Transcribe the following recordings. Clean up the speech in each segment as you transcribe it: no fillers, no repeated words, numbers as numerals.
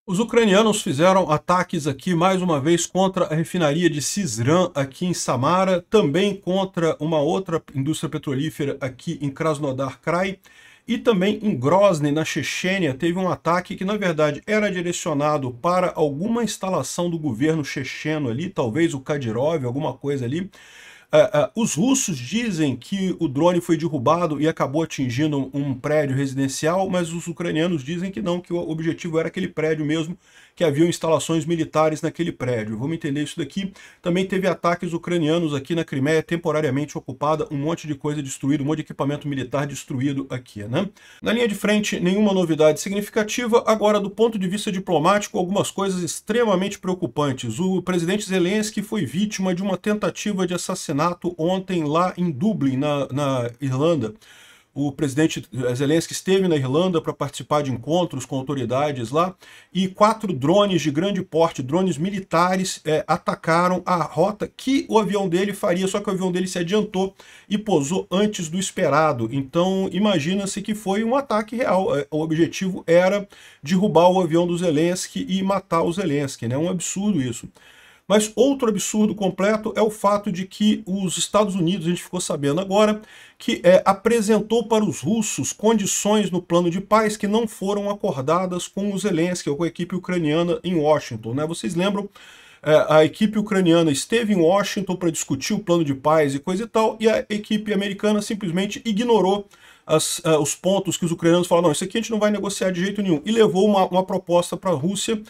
Os ucranianos fizeram ataques aqui mais uma vez contra a refinaria de Syzran aqui em Samara, também contra uma outra indústria petrolífera aqui em Krasnodar Krai e também em Grozny, na Chechênia, teve um ataque que na verdade era direcionado para alguma instalação do governo checheno ali, talvez o Kadyrov, alguma coisa ali. Os russos dizem que o drone foi derrubado e acabou atingindo um prédio residencial, mas os ucranianos dizem que não, que o objetivo era aquele prédio mesmo, que haviam instalações militares naquele prédio. Vamos entender isso daqui. Também teve ataques ucranianos aqui na Crimeia, temporariamente ocupada, um monte de coisa destruída, um monte de equipamento militar destruído aqui, né? Na linha de frente, nenhuma novidade significativa. Agora, do ponto de vista diplomático, algumas coisas extremamente preocupantes. O presidente Zelensky foi vítima de uma tentativa de assassinato ontem lá em Dublin, na Irlanda. O presidente Zelensky esteve na Irlanda para participar de encontros com autoridades lá e 4 drones de grande porte, drones militares, atacaram a rota que o avião dele faria, só que o avião dele se adiantou e pousou antes do esperado. Então imagina-se que foi um ataque real. O objetivo era derrubar o avião do Zelensky e matar o Zelensky, né? Um absurdo isso. Mas outro absurdo completo é o fato de que os Estados Unidos, a gente ficou sabendo agora, que apresentou para os russos condições no plano de paz que não foram acordadas com o Zelensky, ou com a equipe ucraniana em Washington, né? Vocês lembram? A equipe ucraniana esteve em Washington para discutir o plano de paz e coisa e tal, e a equipe americana simplesmente ignorou os pontos que os ucranianos falaram, não, isso aqui a gente não vai negociar de jeito nenhum, e levou uma proposta para a Rússia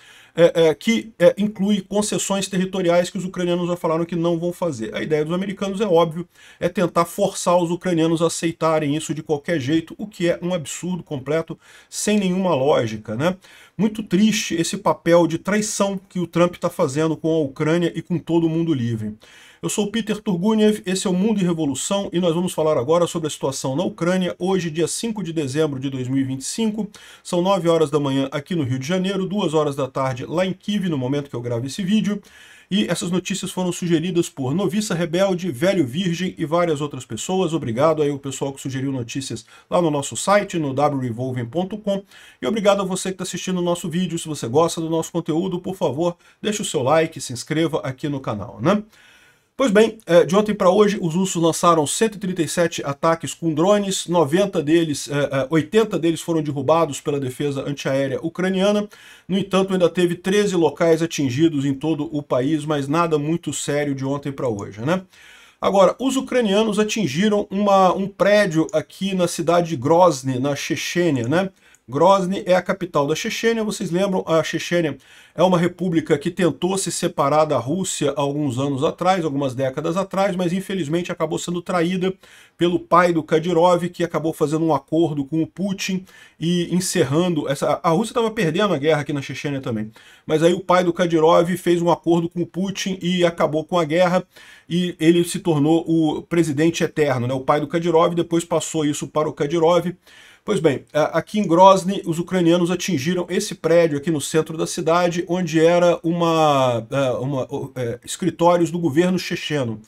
que inclui concessões territoriais que os ucranianos já falaram que não vão fazer. A ideia dos americanos, é óbvio, é tentar forçar os ucranianos a aceitarem isso de qualquer jeito, o que é um absurdo completo, sem nenhuma lógica, né? Muito triste esse papel de traição que o Trump está fazendo com a Ucrânia e com todo o mundo livre. Eu sou o Peter Turguniev, esse é o Mundo em Revolução e nós vamos falar agora sobre a situação na Ucrânia, hoje dia 5 de dezembro de 2025, são 9 horas da manhã aqui no Rio de Janeiro, 2 horas da tarde lá em Kiev, no momento que eu gravo esse vídeo, e essas notícias foram sugeridas por Noviça Rebelde, Velho Virgem e várias outras pessoas. Obrigado aí o pessoal que sugeriu notícias lá no nosso site, no wrevolving.com, e obrigado a você que está assistindo o nosso vídeo. Se você gosta do nosso conteúdo, por favor, deixe o seu like, se inscreva aqui no canal, né? Pois bem, de ontem para hoje, os russos lançaram 137 ataques com drones, 80 deles foram derrubados pela defesa antiaérea ucraniana. No entanto, ainda teve 13 locais atingidos em todo o país, mas nada muito sério de ontem para hoje, né? Agora, os ucranianos atingiram um prédio aqui na cidade de Grozny, na Chechênia, né? Grozny é a capital da Chechênia, vocês lembram, a Chechênia é uma república que tentou se separar da Rússia há alguns anos atrás, algumas décadas atrás, mas infelizmente acabou sendo traída pelo pai do Kadyrov, que acabou fazendo um acordo com o Putin e encerrando a Rússia estava perdendo a guerra aqui na Chechênia também, mas aí o pai do Kadyrov fez um acordo com o Putin e acabou com a guerra e ele se tornou o presidente eterno, né? O pai do Kadyrov depois passou isso para o Kadyrov. Pois bem, aqui em Grozny, os ucranianos atingiram esse prédio aqui no centro da cidade, onde era escritórios do governo checheno.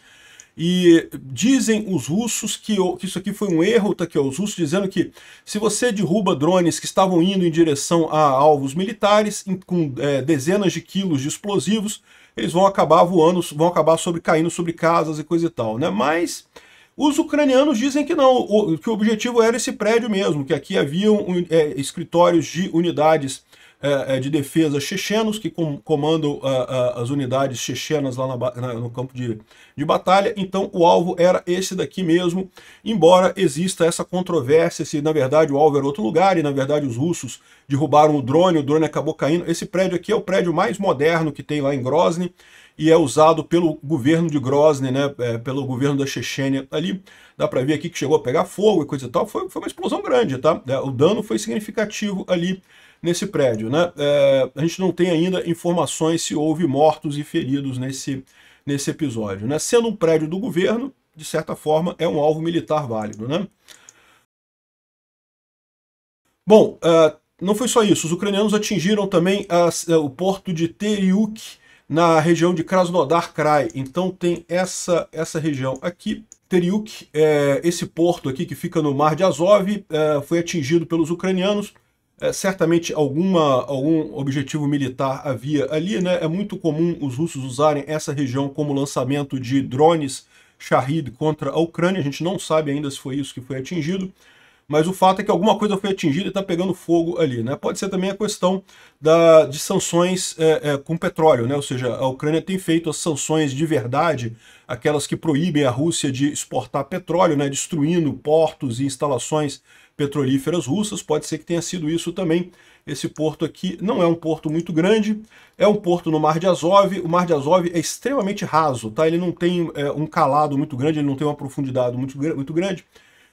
E dizem os russos que isso aqui foi um erro, tá aqui, ó, os russos dizendo que se você derruba drones que estavam indo em direção a alvos militares, com dezenas de quilos de explosivos, eles vão acabar voando, vão acabar caindo sobre casas e coisa e tal, né? Mas os ucranianos dizem que não, que o objetivo era esse prédio mesmo, que aqui haviam escritórios de unidades de defesa chechenos, que comandam as unidades chechenas lá no campo de batalha. Então o alvo era esse daqui mesmo, embora exista essa controvérsia se na verdade o alvo era outro lugar, e na verdade os russos derrubaram o drone acabou caindo. Esse prédio aqui é o prédio mais moderno que tem lá em Grozny, e é usado pelo governo de Grozny, né, pelo governo da Chechênia ali. Dá para ver aqui que chegou a pegar fogo e coisa e tal. Foi uma explosão grande, tá? O dano foi significativo ali nesse prédio, né? A gente não tem ainda informações se houve mortos e feridos nesse episódio, né? Sendo um prédio do governo, de certa forma, é um alvo militar válido, né? Bom, não foi só isso. Os ucranianos atingiram também o porto de Teriuk, na região de Krasnodar Krai. Então tem essa região aqui. Teriuk, esse porto aqui que fica no Mar de Azov, foi atingido pelos ucranianos. Certamente algum objetivo militar havia ali, né? É muito comum os russos usarem essa região como lançamento de drones Shahed contra a Ucrânia. A gente não sabe ainda se foi isso que foi atingido, mas o fato é que alguma coisa foi atingida e está pegando fogo ali, né? Pode ser também a questão de sanções com petróleo, né? Ou seja, a Ucrânia tem feito as sanções de verdade, aquelas que proíbem a Rússia de exportar petróleo, né? Destruindo portos e instalações petrolíferas russas. Pode ser que tenha sido isso também. Esse porto aqui não é um porto muito grande, é um porto no Mar de Azov. O Mar de Azov é extremamente raso, tá? Ele não tem um calado muito grande, ele não tem uma profundidade muito grande.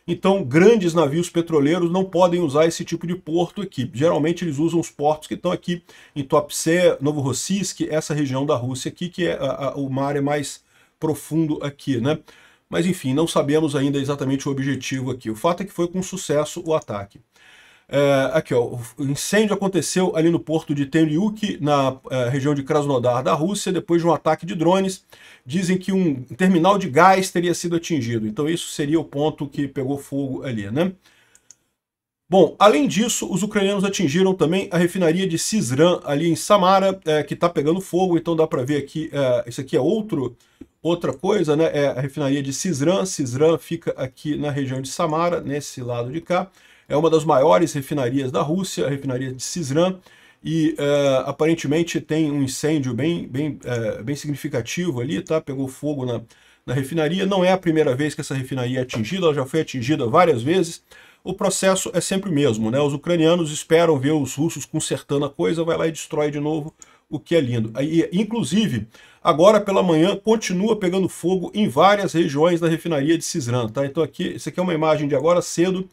Então, grandes navios petroleiros não podem usar esse tipo de porto aqui. Geralmente eles usam os portos que estão aqui em Tuapse, Novorossiysk, essa região da Rússia aqui, que é o mar é mais profundo aqui, né? Mas enfim, não sabemos ainda exatamente o objetivo aqui. O fato é que foi com sucesso o ataque. Aqui, ó, o incêndio aconteceu ali no porto de Temryuk, na região de Krasnodar da Rússia, depois de um ataque de drones. Dizem que um terminal de gás teria sido atingido. Então isso seria o ponto que pegou fogo ali, né? Bom, além disso, os ucranianos atingiram também a refinaria de Syzran, ali em Samara, que está pegando fogo. Então dá para ver aqui, isso aqui é outra coisa, né? É a refinaria de Syzran. Syzran fica aqui na região de Samara, nesse lado de cá. É uma das maiores refinarias da Rússia, a refinaria de Syzran, e aparentemente tem um incêndio bem significativo ali, tá? Pegou fogo na refinaria. Não é a primeira vez que essa refinaria é atingida, ela já foi atingida várias vezes. O processo é sempre o mesmo, né? Os ucranianos esperam ver os russos consertando a coisa, vai lá e destrói de novo, o que é lindo. Aí, inclusive, agora pela manhã continua pegando fogo em várias regiões da refinaria de Syzran, tá? Então aqui, isso aqui é uma imagem de agora cedo.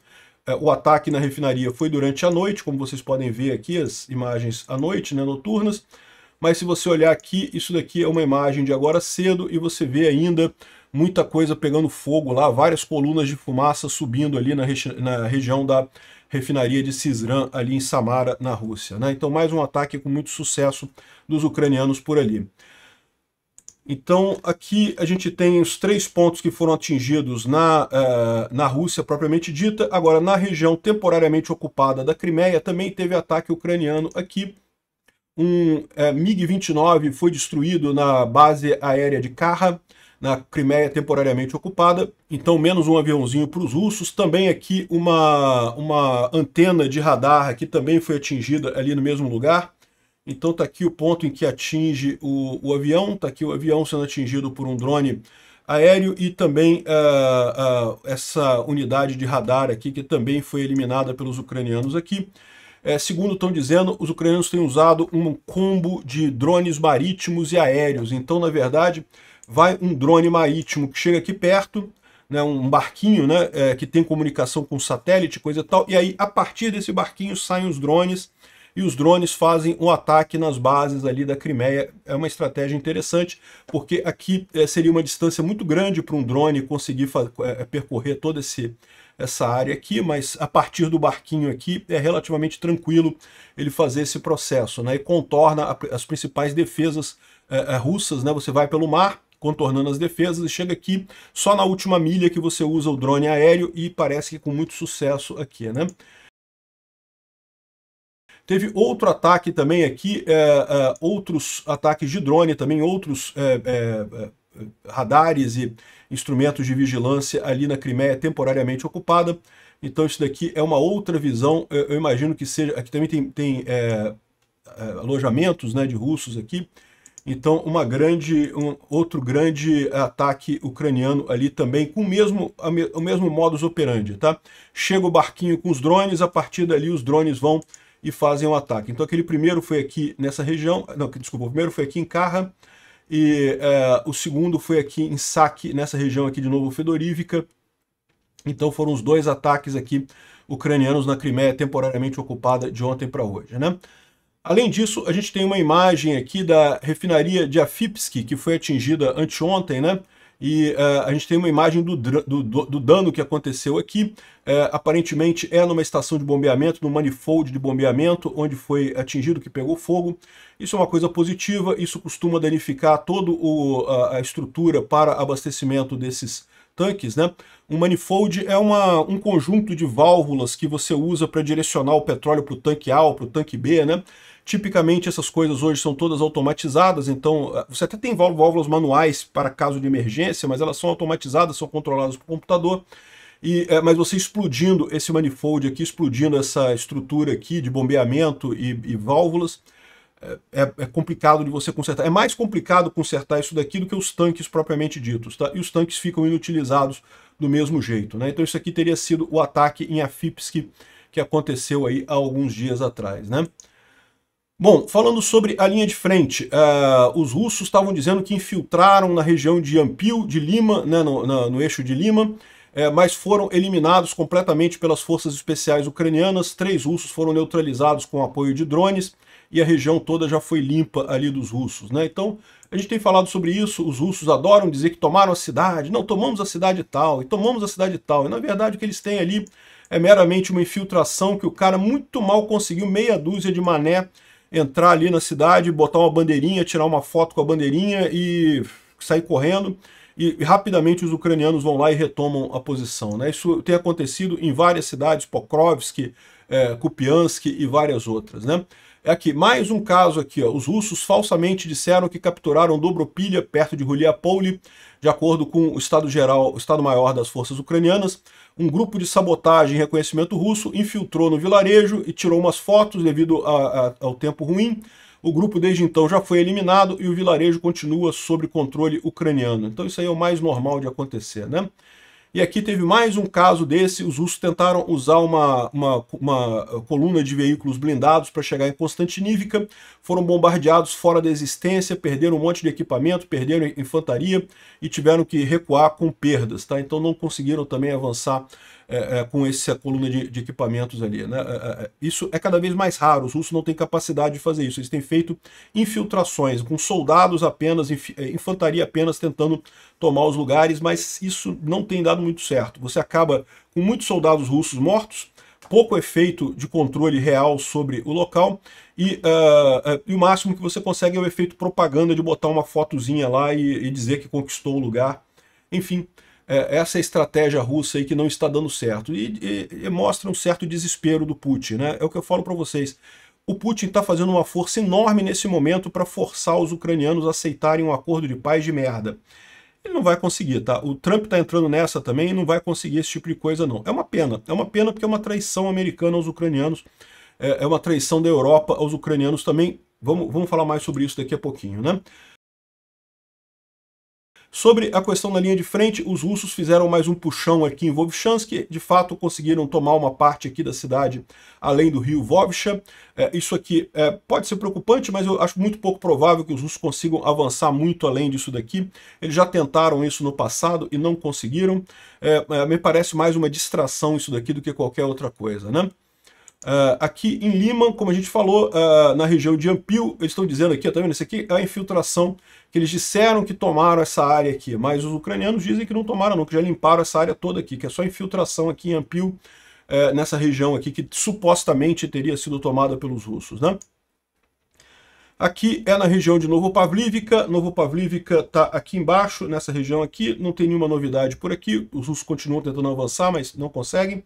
O ataque na refinaria foi durante a noite, como vocês podem ver aqui, as imagens à noite, né, noturnas. Mas se você olhar aqui, isso daqui é uma imagem de agora cedo e você vê ainda muita coisa pegando fogo lá, várias colunas de fumaça subindo ali na região da refinaria de Syzran, ali em Samara, na Rússia, né? Então mais um ataque com muito sucesso dos ucranianos por ali. Então, aqui a gente tem os 3 pontos que foram atingidos na Rússia propriamente dita. Agora, na região temporariamente ocupada da Crimeia, também teve ataque ucraniano aqui. Um MiG-29 foi destruído na base aérea de Kharkiv, na Crimeia temporariamente ocupada. Então, menos um aviãozinho para os russos. Também aqui uma antena de radar aqui também foi atingida ali no mesmo lugar. Então está aqui o ponto em que atinge o avião, está aqui o avião sendo atingido por um drone aéreo e também essa unidade de radar aqui que também foi eliminada pelos ucranianos aqui. Segundo estão dizendo, os ucranianos têm usado um combo de drones marítimos e aéreos. Então, na verdade, vai um drone marítimo que chega aqui perto, né, um barquinho, né, que tem comunicação com satélite, coisa e tal, e aí a partir desse barquinho saem os drones, e os drones fazem um ataque nas bases ali da Crimeia. É uma estratégia interessante, porque aqui seria uma distância muito grande para um drone conseguir percorrer toda essa área aqui, mas a partir do barquinho aqui é relativamente tranquilo ele fazer esse processo, né, e contorna as principais defesas russas, né? Você vai pelo mar, contornando as defesas, e chega aqui só na última milha que você usa o drone aéreo, e parece que com muito sucesso aqui, né? Teve outro ataque também aqui, outros ataques de drone também, outros radares e instrumentos de vigilância ali na Crimeia temporariamente ocupada. Então isso daqui é uma outra visão, eu imagino que seja, aqui também tem alojamentos, né, de russos aqui. Então outro grande ataque ucraniano ali também, com o mesmo modus operandi, tá? Chega o barquinho com os drones, a partir dali os drones vão e fazem um ataque. Então aquele primeiro foi aqui nessa região, não, desculpa, o primeiro foi aqui em Kharkiv, e o segundo foi aqui em Saki, nessa região aqui de Novo Fedorívica. Então foram os 2 ataques aqui ucranianos na Crimeia temporariamente ocupada de ontem para hoje, né? Além disso, a gente tem uma imagem aqui da refinaria de Afipski, que foi atingida anteontem, né? E a gente tem uma imagem do dano que aconteceu aqui. Aparentemente é numa estação de bombeamento, num manifold de bombeamento, onde foi atingido, que pegou fogo. Isso é uma coisa positiva, isso costuma danificar toda a estrutura para abastecimento desses tanques, né? Um manifold é um conjunto de válvulas que você usa para direcionar o petróleo para o tanque A ou para o tanque B, né? Tipicamente essas coisas hoje são todas automatizadas, então você até tem válvulas manuais para caso de emergência, mas elas são automatizadas, são controladas por computador. Mas você explodindo esse manifold aqui, explodindo essa estrutura aqui de bombeamento e válvulas, é complicado de você consertar. É mais complicado consertar isso daqui do que os tanques propriamente ditos, tá? E os tanques ficam inutilizados do mesmo jeito, né? Então isso aqui teria sido o ataque em Afipsk que aconteceu aí há alguns dias atrás, né? Bom, falando sobre a linha de frente, os russos estavam dizendo que infiltraram na região de Yampil, de Lima, né, no eixo de Lima, mas foram eliminados completamente pelas forças especiais ucranianas. 3 russos foram neutralizados com apoio de drones e a região toda já foi limpa ali dos russos, né? Então, a gente tem falado sobre isso, os russos adoram dizer que tomaram a cidade, não, tomamos a cidade tal, e tomamos a cidade tal, e na verdade o que eles têm ali é meramente uma infiltração que o cara muito mal conseguiu, meia dúzia de mané, entrar ali na cidade, botar uma bandeirinha, tirar uma foto com a bandeirinha e sair correndo, e rapidamente os ucranianos vão lá e retomam a posição, né? Isso tem acontecido em várias cidades, Pokrovsk, Kupiansk e várias outras, né? Aqui, mais um caso aqui, ó. Os russos falsamente disseram que capturaram Dobropilha, perto de Ruliapole, de acordo com o Estado-Geral, o Estado-Maior das Forças Ucranianas. Um grupo de sabotagem e reconhecimento russo infiltrou no vilarejo e tirou umas fotos devido ao tempo ruim. O grupo desde então já foi eliminado e o vilarejo continua sob controle ucraniano. Então isso aí é o mais normal de acontecer, né? E aqui teve mais um caso desse, os russos tentaram usar uma coluna de veículos blindados para chegar em Konstantinivka, foram bombardeados fora da existência, perderam um monte de equipamento, perderam infantaria e tiveram que recuar com perdas, tá? Então não conseguiram também avançar com essa coluna de equipamentos ali, né? Isso é cada vez mais raro, os russos não têm capacidade de fazer isso, eles têm feito infiltrações com soldados apenas, infantaria apenas tentando tomar os lugares, mas isso não tem dado muito certo. Você acaba com muitos soldados russos mortos, pouco efeito de controle real sobre o local, e o máximo que você consegue é o efeito propaganda de botar uma fotozinha lá e dizer que conquistou o lugar. Enfim, essa é a estratégia russa aí que não está dando certo. E mostra um certo desespero do Putin, né? É o que eu falo para vocês. O Putin está fazendo uma força enorme nesse momento para forçar os ucranianos a aceitarem um acordo de paz de merda. Ele não vai conseguir, tá? O Trump tá entrando nessa também e não vai conseguir esse tipo de coisa, não. É uma pena porque é uma traição americana aos ucranianos, é uma traição da Europa aos ucranianos também. Vamos falar mais sobre isso daqui a pouquinho, né? Sobre a questão da linha de frente, os russos fizeram mais um puxão aqui em Vovchansk, de fato conseguiram tomar uma parte aqui da cidade, além do rio Vovcha. Isso aqui pode ser preocupante, mas eu acho muito pouco provável que os russos consigam avançar muito além disso daqui. Eles já tentaram isso no passado e não conseguiram. Me parece mais uma distração isso daqui do que qualquer outra coisa, né? Aqui em Lima, como a gente falou, na região de Yampil, eles estão dizendo aqui, tá vendo? Isso aqui é a infiltração que eles disseram que tomaram essa área aqui, mas os ucranianos dizem que não tomaram não, que já limparam essa área toda aqui, que é só infiltração aqui em Yampil, nessa região aqui, que supostamente teria sido tomada pelos russos, né? Aqui é na região de Novopavlivka. Novopavlivka está aqui embaixo, nessa região aqui, não tem nenhuma novidade por aqui, os russos continuam tentando avançar, mas não conseguem.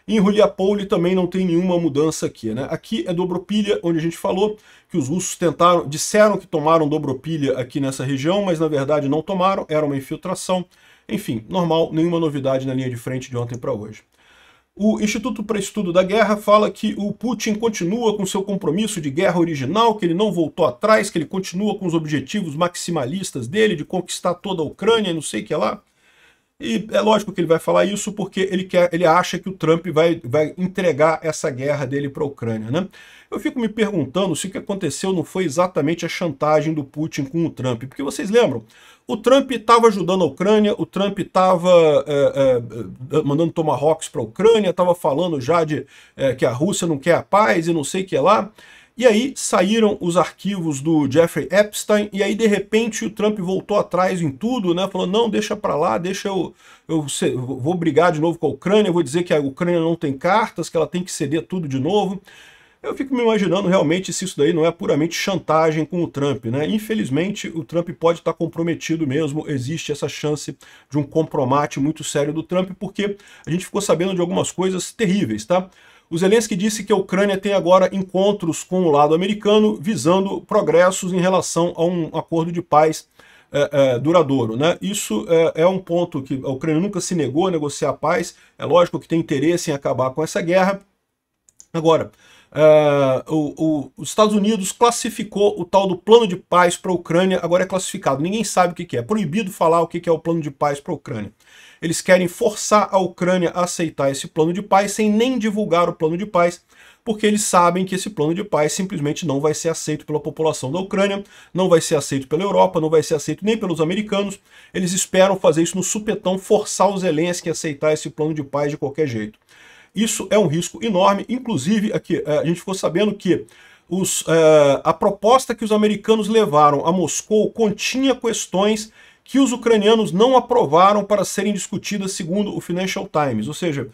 Em Ruliapole também não tem nenhuma mudança aqui, né? Aqui é Dobropilha, onde a gente falou que os russos disseram que tomaram Dobropilha aqui nessa região, mas na verdade não tomaram, era uma infiltração. Enfim, normal, nenhuma novidade na linha de frente de ontem para hoje. O Instituto para Estudo da Guerra fala que o Putin continua com seu compromisso de guerra original, que ele não voltou atrás, que ele continua com os objetivos maximalistas dele de conquistar toda a Ucrânia e não sei o que lá. E é lógico que ele vai falar isso porque ele acha que o Trump vai entregar essa guerra dele para a Ucrânia, né? Eu fico me perguntando se o que aconteceu não foi exatamente a chantagem do Putin com o Trump. Porque vocês lembram? O Trump estava ajudando a Ucrânia, o Trump estava mandando tomahawks para a Ucrânia, estava falando já de que a Rússia não quer a paz e não sei o que lá. E aí saíram os arquivos do Jeffrey Epstein, e aí de repente o Trump voltou atrás em tudo, né? Falou, não, deixa pra lá, deixa eu vou brigar de novo com a Ucrânia, vou dizer que a Ucrânia não tem cartas, que ela tem que ceder tudo de novo. Eu fico me imaginando realmente se isso daí não é puramente chantagem com o Trump, né? Infelizmente, o Trump pode estar comprometido mesmo, existe essa chance de um compromate muito sério do Trump, porque a gente ficou sabendo de algumas coisas terríveis, tá? O Zelensky disse que a Ucrânia tem agora encontros com o lado americano visando progressos em relação a um acordo de paz duradouro, né? Isso é um ponto que a Ucrânia nunca se negou a negociar a paz, é lógico que tem interesse em acabar com essa guerra. Agora, os Estados Unidos classificou o tal do plano de paz para a Ucrânia, agora é classificado, ninguém sabe o que é, é proibido falar o que é o plano de paz para a Ucrânia. Eles querem forçar a Ucrânia a aceitar esse plano de paz sem nem divulgar o plano de paz, porque eles sabem que esse plano de paz simplesmente não vai ser aceito pela população da Ucrânia, não vai ser aceito pela Europa, não vai ser aceito nem pelos americanos. Eles esperam fazer isso no supetão, forçar os Zelensky a aceitar esse plano de paz de qualquer jeito. Isso é um risco enorme, inclusive aqui a gente ficou sabendo que a proposta que os americanos levaram a Moscou continha questões que os ucranianos não aprovaram para serem discutidas segundo o Financial Times. Ou seja,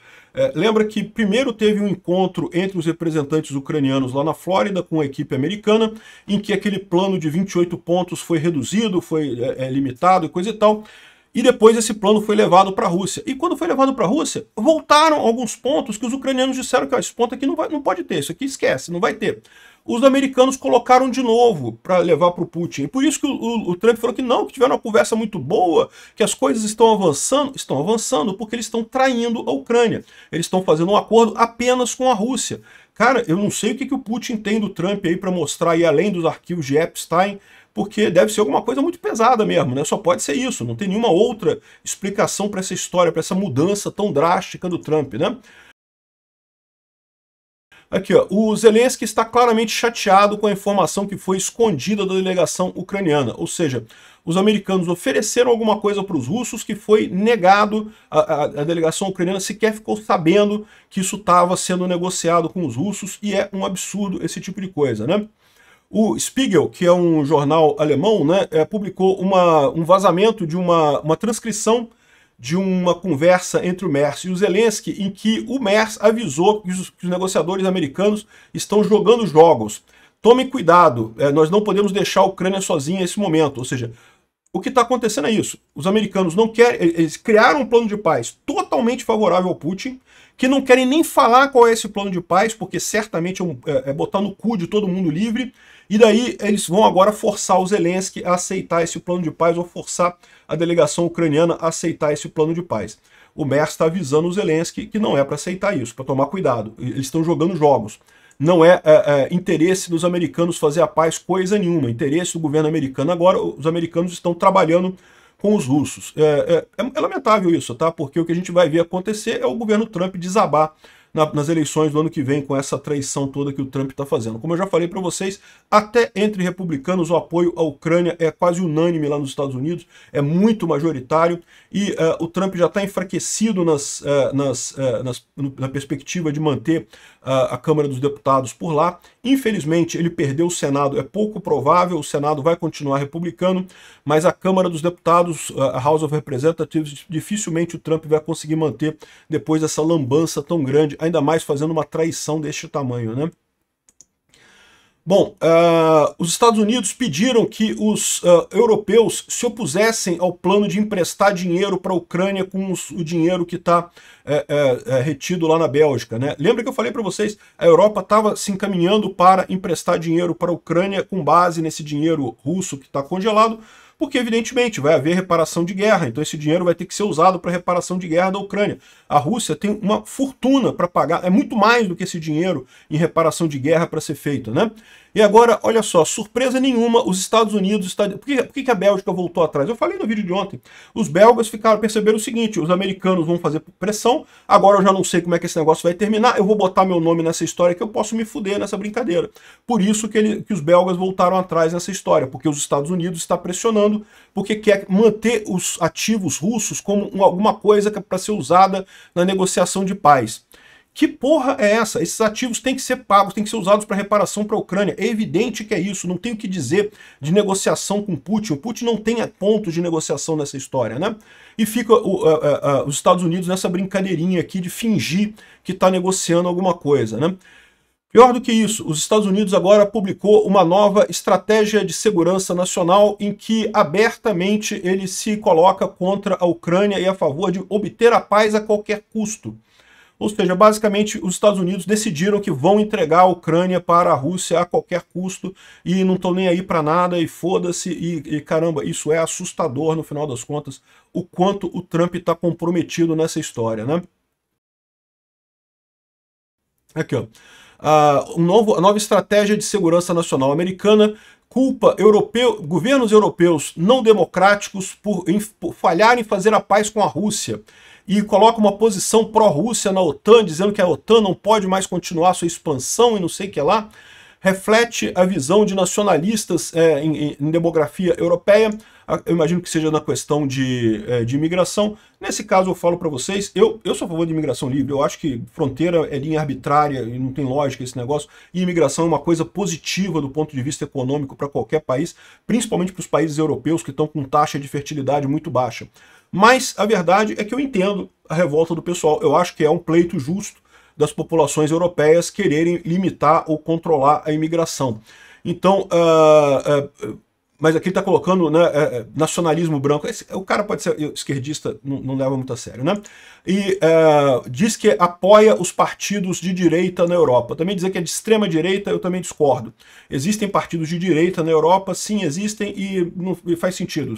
lembra que primeiro teve um encontro entre os representantes ucranianos lá na Flórida com a equipe americana, em que aquele plano de 28 pontos foi reduzido, foi limitado e coisa e tal. E depois esse plano foi levado para a Rússia. E quando foi levado para a Rússia, voltaram alguns pontos que os ucranianos disseram que esse ponto aqui não pode ter, isso aqui esquece, não vai ter. Os americanos colocaram de novo para levar para o Putin. E por isso que o Trump falou que não, que tiveram uma conversa muito boa, que as coisas estão avançando porque eles estão traindo a Ucrânia. Eles estão fazendo um acordo apenas com a Rússia. Cara, eu não sei o que o Putin tem do Trump aí para mostrar aí além dos arquivos de Epstein, porque deve ser alguma coisa muito pesada mesmo, né? Só pode ser isso, não tem nenhuma outra explicação para essa história, para essa mudança tão drástica do Trump, né? Aqui, ó, o Zelensky está claramente chateado com a informação que foi escondida da delegação ucraniana, ou seja, os americanos ofereceram alguma coisa para os russos que foi negado, a delegação ucraniana sequer ficou sabendo que isso estava sendo negociado com os russos, e é um absurdo esse tipo de coisa, né? O Spiegel, que é um jornal alemão, né, publicou um vazamento de uma transcrição de uma conversa entre o Merz e o Zelensky, em que o Merz avisou que os negociadores americanos estão jogando jogos. Tomem cuidado, nós não podemos deixar a Ucrânia sozinha nesse momento. Ou seja, o que está acontecendo é isso. Os americanos não querem, eles criaram um plano de paz totalmente favorável ao Putin, que não querem nem falar qual é esse plano de paz, porque certamente é botar no cu de todo mundo livre, e daí eles vão agora forçar o Zelensky a aceitar esse plano de paz, ou forçar a delegação ucraniana a aceitar esse plano de paz. O Merz está avisando o Zelensky que não é para aceitar isso, para tomar cuidado. Eles estão jogando jogos. Não é interesse dos americanos fazer a paz coisa nenhuma. Interesse do governo americano agora, os americanos estão trabalhando com os russos. É lamentável isso, tá? Porque o que a gente vai ver acontecer é o governo Trump desabar nas eleições do ano que vem com essa traição toda que o Trump está fazendo. Como eu já falei para vocês, até entre republicanos o apoio à Ucrânia é quase unânime lá nos Estados Unidos, é muito majoritário, e o Trump já está enfraquecido na perspectiva de manter a Câmara dos Deputados por lá. Infelizmente, ele perdeu o Senado, é pouco provável, o Senado vai continuar republicano, mas a Câmara dos Deputados, a House of Representatives, dificilmente o Trump vai conseguir manter depois dessa lambança tão grande, ainda mais fazendo uma traição deste tamanho, né? Bom, os Estados Unidos pediram que os europeus se opusessem ao plano de emprestar dinheiro para a Ucrânia com o dinheiro que está retido lá na Bélgica, né? Lembra que eu falei para vocês, a Europa estava se encaminhando para emprestar dinheiro para a Ucrânia com base nesse dinheiro russo que está congelado, porque evidentemente vai haver reparação de guerra, então esse dinheiro vai ter que ser usado para reparação de guerra da Ucrânia. A Rússia tem uma fortuna para pagar, é muito mais do que esse dinheiro em reparação de guerra para ser feito, né? E agora, olha só, surpresa nenhuma, os Estados Unidos... Por que a Bélgica voltou atrás? Eu falei no vídeo de ontem. Os belgas perceberam o seguinte, os americanos vão fazer pressão, agora eu já não sei como é que esse negócio vai terminar, eu vou botar meu nome nessa história que eu posso me fuder nessa brincadeira. Por isso que os belgas voltaram atrás nessa história, porque os Estados Unidos está pressionando, porque quer manter os ativos russos como alguma coisa para ser usada na negociação de paz. Que porra é essa? Esses ativos têm que ser pagos, têm que ser usados para reparação para a Ucrânia. É evidente que é isso, não tem o que dizer de negociação com Putin. O Putin não tem pontos de negociação nessa história, né? E fica os Estados Unidos nessa brincadeirinha aqui de fingir que está negociando alguma coisa, né? Pior do que isso, os Estados Unidos agora publicou uma nova estratégia de segurança nacional em que abertamente ele se coloca contra a Ucrânia e a favor de obter a paz a qualquer custo. Ou seja, basicamente os Estados Unidos decidiram que vão entregar a Ucrânia para a Rússia a qualquer custo e não estão nem aí para nada e foda-se e caramba, isso é assustador no final das contas, o quanto o Trump está comprometido nessa história, né? Aqui, ó. A nova estratégia de segurança nacional americana culpa governos europeus não democráticos por falharem em fazer a paz com a Rússia e coloca uma posição pró-Rússia na OTAN, dizendo que a OTAN não pode mais continuar sua expansão e não sei o que lá, reflete a visão de nacionalistas em demografia europeia. Eu imagino que seja na questão de imigração. Nesse caso eu falo para vocês, eu sou a favor de imigração livre, eu acho que fronteira é linha arbitrária e não tem lógica esse negócio, e imigração é uma coisa positiva do ponto de vista econômico para qualquer país, principalmente para os países europeus que estão com taxa de fertilidade muito baixa. Mas a verdade é que eu entendo a revolta do pessoal, eu acho que é um pleito justo das populações europeias quererem limitar ou controlar a imigração. Então, mas aqui está colocando, né, nacionalismo branco. O cara pode ser esquerdista, não leva muito a sério, né? E diz que apoia os partidos de direita na Europa. Também dizer que é de extrema direita, eu também discordo. Existem partidos de direita na Europa, sim, existem, e faz sentido,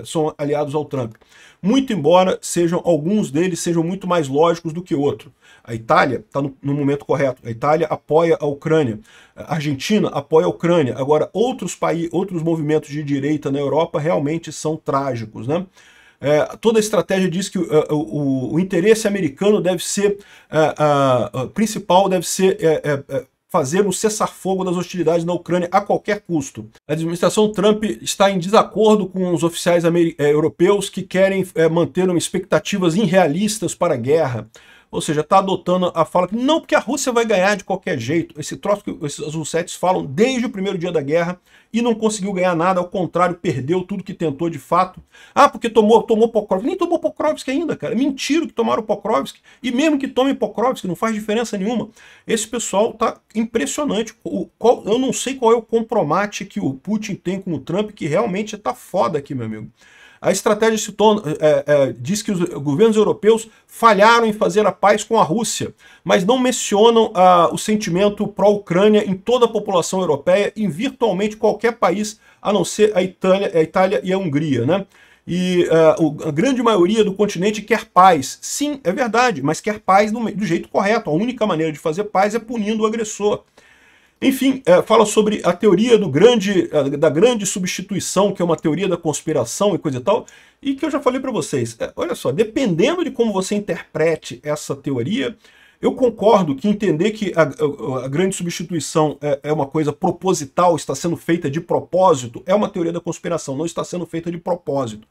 são aliados ao Trump. Muito embora alguns deles sejam muito mais lógicos do que outros. A Itália está no momento correto. A Itália apoia a Ucrânia. A Argentina apoia a Ucrânia. Agora, outros movimentos de direita na Europa realmente são trágicos, né? Toda a estratégia diz que o interesse americano deve ser, principal deve ser fazer um cessar-fogo das hostilidades na Ucrânia a qualquer custo. A administração Trump está em desacordo com os oficiais europeus que querem manter expectativas irrealistas para a guerra. Ou seja, está adotando a fala que não, porque a Rússia vai ganhar de qualquer jeito. Esse troço que os russetes falam desde o primeiro dia da guerra e não conseguiu ganhar nada, ao contrário, perdeu tudo que tentou de fato. Ah, porque tomou Pokrovsk. Nem tomou Pokrovsk ainda, cara. Mentira que tomaram Pokrovsk. E mesmo que tomem Pokrovsk, não faz diferença nenhuma. Esse pessoal tá impressionante. Eu não sei qual é o compromate que o Putin tem com o Trump, que realmente tá foda aqui, meu amigo. A estratégia diz que os governos europeus falharam em fazer a paz com a Rússia, mas não mencionam o sentimento pró-Ucrânia em toda a população europeia, em virtualmente qualquer país, a não ser a Itália e a Hungria, né? E a grande maioria do continente quer paz. Sim, é verdade, mas quer paz do jeito correto. A única maneira de fazer paz é punindo o agressor. Enfim, fala sobre a teoria da grande substituição, que é uma teoria da conspiração e coisa e tal, e que eu já falei para vocês. Olha só, dependendo de como você interprete essa teoria, eu concordo que entender que a grande substituição é uma coisa proposital, está sendo feita de propósito, é uma teoria da conspiração, não está sendo feita de propósito.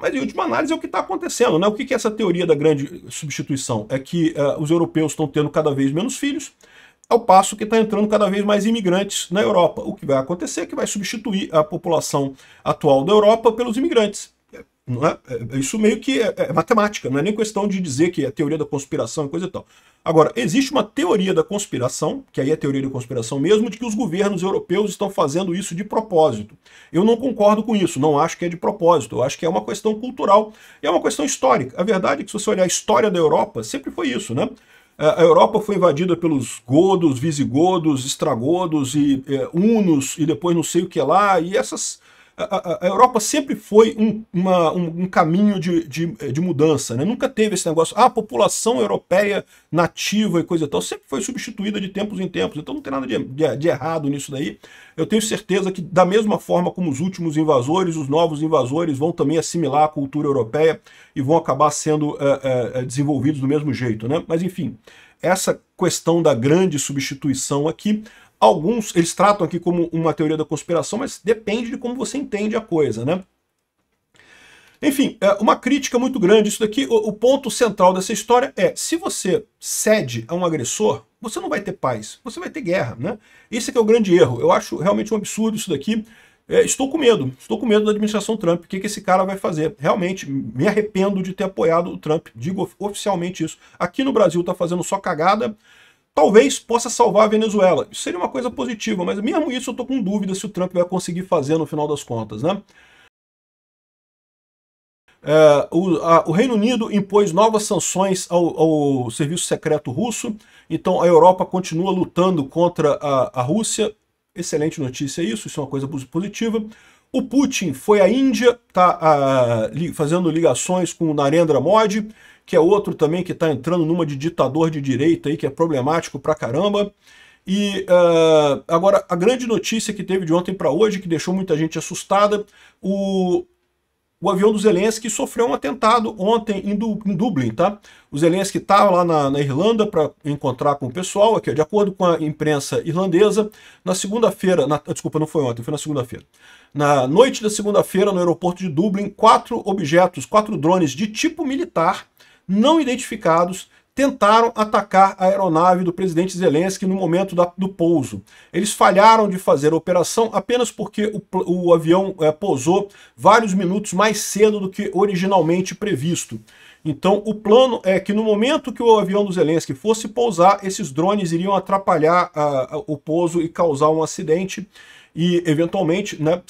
Mas, em última análise, é o que está acontecendo, né? O que é essa teoria da grande substituição? É que os europeus estão tendo cada vez menos filhos, ao passo que está entrando cada vez mais imigrantes na Europa. O que vai acontecer é que vai substituir a população atual da Europa pelos imigrantes. Não é? Isso meio que é matemática, não é nem questão de dizer que é teoria da conspiração e coisa e tal. Agora, existe uma teoria da conspiração, que aí é teoria da conspiração mesmo, de que os governos europeus estão fazendo isso de propósito. Eu não concordo com isso, não acho que é de propósito, eu acho que é uma questão cultural e é uma questão histórica. A verdade é que se você olhar a história da Europa, sempre foi isso, né? A Europa foi invadida pelos godos, visigodos, estragodos e hunos e depois não sei o que lá, e a Europa sempre foi um caminho de mudança, né? Nunca teve esse negócio, a população europeia nativa e coisa e tal, sempre foi substituída de tempos em tempos, então não tem nada de errado nisso daí. Eu tenho certeza que, da mesma forma como os últimos invasores, os novos invasores vão também assimilar a cultura europeia e vão acabar sendo desenvolvidos do mesmo jeito, né? Mas enfim, essa questão da grande substituição aqui, alguns, eles tratam aqui como uma teoria da conspiração, mas depende de como você entende a coisa, né? Enfim, uma crítica muito grande isso daqui. O ponto central dessa história é, se você cede a um agressor, você não vai ter paz, você vai ter guerra, né? Esse é que é o grande erro. Eu acho realmente um absurdo isso daqui. Estou com medo da administração Trump. O que esse cara vai fazer? Realmente, me arrependo de ter apoiado o Trump. Digo oficialmente isso. Aqui no Brasil está fazendo só cagada. talvez possa salvar a Venezuela. Isso seria uma coisa positiva, mas mesmo isso eu estou com dúvida se o Trump vai conseguir fazer no final das contas, né? O Reino Unido impôs novas sanções ao serviço secreto russo, então a Europa continua lutando contra a Rússia. Excelente notícia isso é uma coisa positiva. O Putin foi à Índia, está fazendo ligações com o Narendra Modi, que é outro também que está entrando numa de ditador de direita, aí, que é problemático pra caramba. E agora, a grande notícia que teve de ontem para hoje, que deixou muita gente assustada, o avião do Zelensky sofreu um atentado ontem em Dublin, tá? O Zelensky estava lá na Irlanda para encontrar com o pessoal, aqui, de acordo com a imprensa irlandesa, na segunda-feira, desculpa, não foi ontem, foi na segunda-feira. Na noite da segunda-feira, no aeroporto de Dublin, 4 drones de tipo militar, não identificados, tentaram atacar a aeronave do presidente Zelensky no momento do pouso. Eles falharam de fazer a operação apenas porque o avião pousou vários minutos mais cedo do que originalmente previsto. Então o plano é que no momento que o avião do Zelensky fosse pousar, esses drones iriam atrapalhar o pouso e causar um acidente. E, eventualmente, né,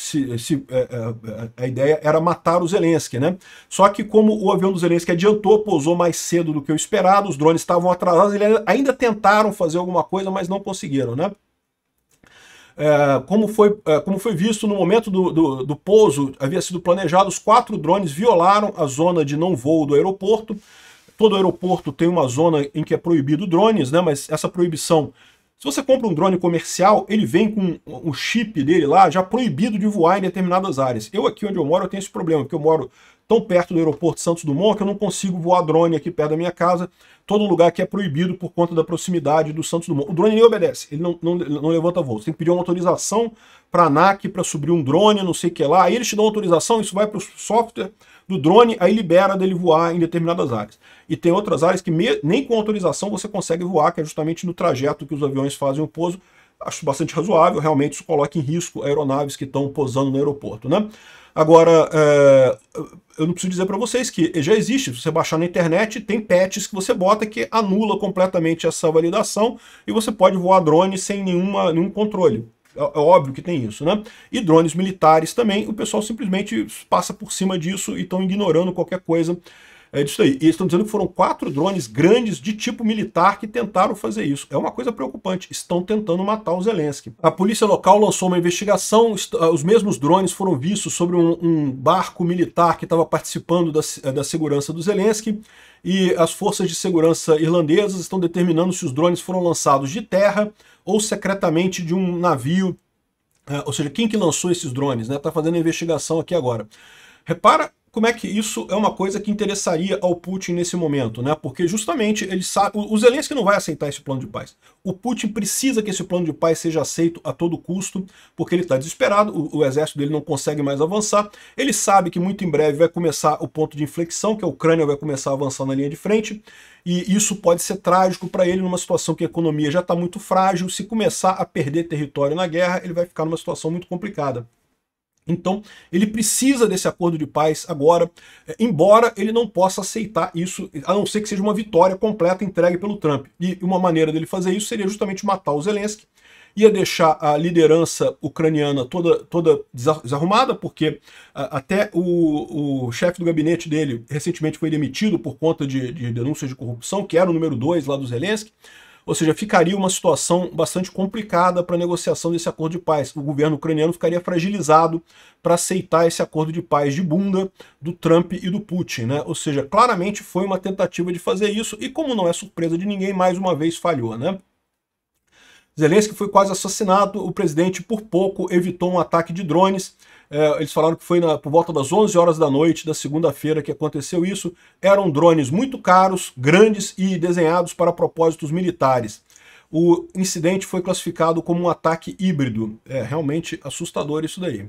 a ideia era matar o Zelensky, né? Só que como o avião do Zelensky adiantou, pousou mais cedo do que o esperado, os drones estavam atrasados, eles ainda tentaram fazer alguma coisa, mas não conseguiram, né? Como foi visto no momento do pouso, havia sido planejado, os 4 drones violaram a zona de não voo do aeroporto. Todo aeroporto tem uma zona em que é proibido drones, né? Mas essa proibição... Se você compra um drone comercial, ele vem com o chip dele lá, já proibido de voar em determinadas áreas. Eu aqui onde eu moro, eu tenho esse problema, porque eu moro tão perto do aeroporto Santos Dumont que eu não consigo voar drone aqui perto da minha casa. Todo lugar que é proibido por conta da proximidade do Santos Dumont. O drone nem obedece, ele não levanta voo. Você tem que pedir uma autorização para a ANAC para subir um drone, não sei o que lá. Aí eles te dão autorização, isso vai para o software do drone, aí libera dele voar em determinadas áreas. E tem outras áreas que nem com autorização você consegue voar, que é justamente no trajeto que os aviões fazem o pouso. Acho bastante razoável, realmente isso coloca em risco aeronaves que estão pousando no aeroporto, né? Agora, eu não preciso dizer para vocês que já existe, se você baixar na internet, tem patches que você bota que anula completamente essa validação e você pode voar drone sem nenhum controle. É óbvio que tem isso, né? E drones militares também, o pessoal simplesmente passa por cima disso e estão ignorando qualquer coisa disso aí. E eles estão dizendo que foram 4 drones grandes de tipo militar que tentaram fazer isso. É uma coisa preocupante. Estão tentando matar o Zelensky. A polícia local lançou uma investigação. Os mesmos drones foram vistos sobre um barco militar que estava participando da segurança do Zelensky. E as forças de segurança irlandesas estão determinando se os drones foram lançados de terra ou secretamente de um navio. Ou seja, quem que lançou esses drones, né? Está fazendo a investigação aqui agora. Repara como é que isso é uma coisa que interessaria ao Putin nesse momento, né? Porque justamente ele sabe, o Zelensky não vai aceitar esse plano de paz. O Putin precisa que esse plano de paz seja aceito a todo custo, porque ele está desesperado, o exército dele não consegue mais avançar. Ele sabe que muito em breve vai começar o ponto de inflexão, que a Ucrânia vai começar a avançar na linha de frente, e isso pode ser trágico para ele numa situação que a economia já está muito frágil. Se começar a perder território na guerra, ele vai ficar numa situação muito complicada. Então, ele precisa desse acordo de paz agora, embora ele não possa aceitar isso, a não ser que seja uma vitória completa entregue pelo Trump. E uma maneira dele fazer isso seria justamente matar o Zelensky, ia deixar a liderança ucraniana toda desarrumada, porque até o chefe do gabinete dele recentemente foi demitido por conta de denúncias de corrupção, que era o número 2 lá do Zelensky. Ou seja, ficaria uma situação bastante complicada para a negociação desse acordo de paz. O governo ucraniano ficaria fragilizado para aceitar esse acordo de paz de bunda do Trump e do Putin, né? Ou seja, claramente foi uma tentativa de fazer isso e, como não é surpresa de ninguém, mais uma vez falhou, né? Zelensky foi quase assassinado, o presidente por pouco evitou um ataque de drones. Eles falaram que foi por volta das 11 horas da noite da segunda-feira que aconteceu isso. Eram drones muito caros, grandes e desenhados para propósitos militares. O incidente foi classificado como um ataque híbrido. É realmente assustador isso daí.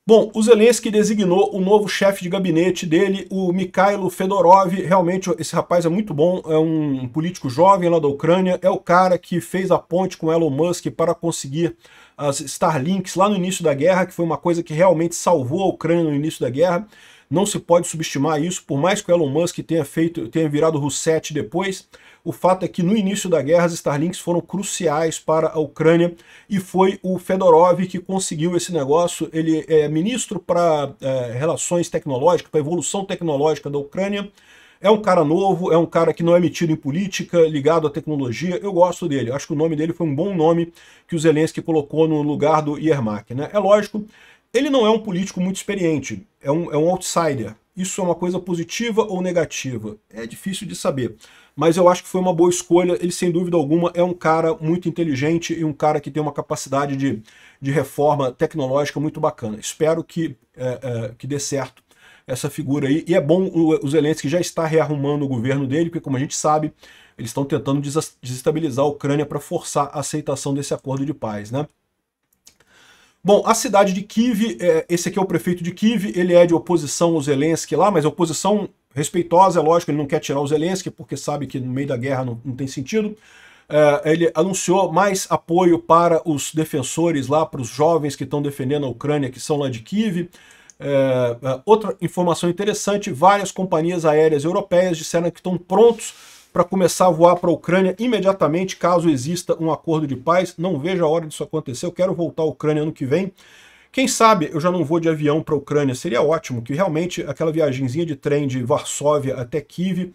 Bom, o Zelensky designou o novo chefe de gabinete dele, o Mikhailo Fedorov. Realmente esse rapaz é muito bom, é um político jovem lá da Ucrânia, é o cara que fez a ponte com Elon Musk para conseguir as Starlinks lá no início da guerra, que foi uma coisa que realmente salvou a Ucrânia no início da guerra. Não se pode subestimar isso, por mais que o Elon Musk tenha virado Rousset depois. O fato é que no início da guerra as Starlinks foram cruciais para a Ucrânia e foi o Fedorov que conseguiu esse negócio. Ele é ministro para relações tecnológicas, para evolução tecnológica da Ucrânia. É um cara novo, é um cara que não é metido em política, ligado à tecnologia. Eu gosto dele. Acho que o nome dele foi um bom nome que o Zelensky colocou no lugar do Yermak, né? É lógico, ele não é um político muito experiente, é um outsider. Isso é uma coisa positiva ou negativa? É difícil de saber. Mas eu acho que foi uma boa escolha. Ele, sem dúvida alguma, é um cara muito inteligente e um cara que tem uma capacidade de reforma tecnológica muito bacana. Espero que dê certo essa figura aí. E é bom o Zelensky já está rearrumando o governo dele, porque, como a gente sabe, eles estão tentando desestabilizar a Ucrânia para forçar a aceitação desse acordo de paz, né? Bom, a cidade de Kyiv, esse aqui é o prefeito de Kyiv, ele é de oposição ao Zelensky lá, mas oposição respeitosa, é lógico, ele não quer tirar o Zelensky, porque sabe que no meio da guerra não tem sentido. Ele anunciou mais apoio para os defensores lá, para os jovens que estão defendendo a Ucrânia, que são lá de Kyiv. Outra informação interessante, várias companhias aéreas europeias disseram que estão prontos para começar a voar para a Ucrânia imediatamente, caso exista um acordo de paz. Não vejo a hora disso acontecer, eu quero voltar à Ucrânia ano que vem. Quem sabe eu já não vou de avião para a Ucrânia, seria ótimo, que realmente aquela viagenzinha de trem de Varsóvia até Kyiv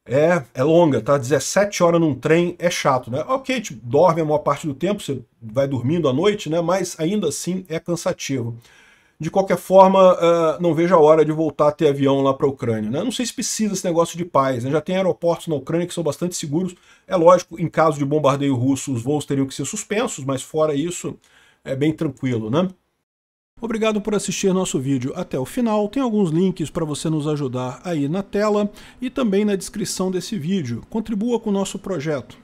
é longa, tá? 17 horas num trem é chato, né? Ok, tipo, dorme a maior parte do tempo, você vai dormindo à noite, né? Mas ainda assim é cansativo. De qualquer forma, não vejo a hora de voltar a ter avião lá para a Ucrânia, né? Não sei se precisa esse negócio de paz, né? Já tem aeroportos na Ucrânia que são bastante seguros. É lógico, em caso de bombardeio russo, os voos teriam que ser suspensos, mas fora isso, é bem tranquilo, né? Obrigado por assistir nosso vídeo até o final. Tem alguns links para você nos ajudar aí na tela e também na descrição desse vídeo. Contribua com o nosso projeto.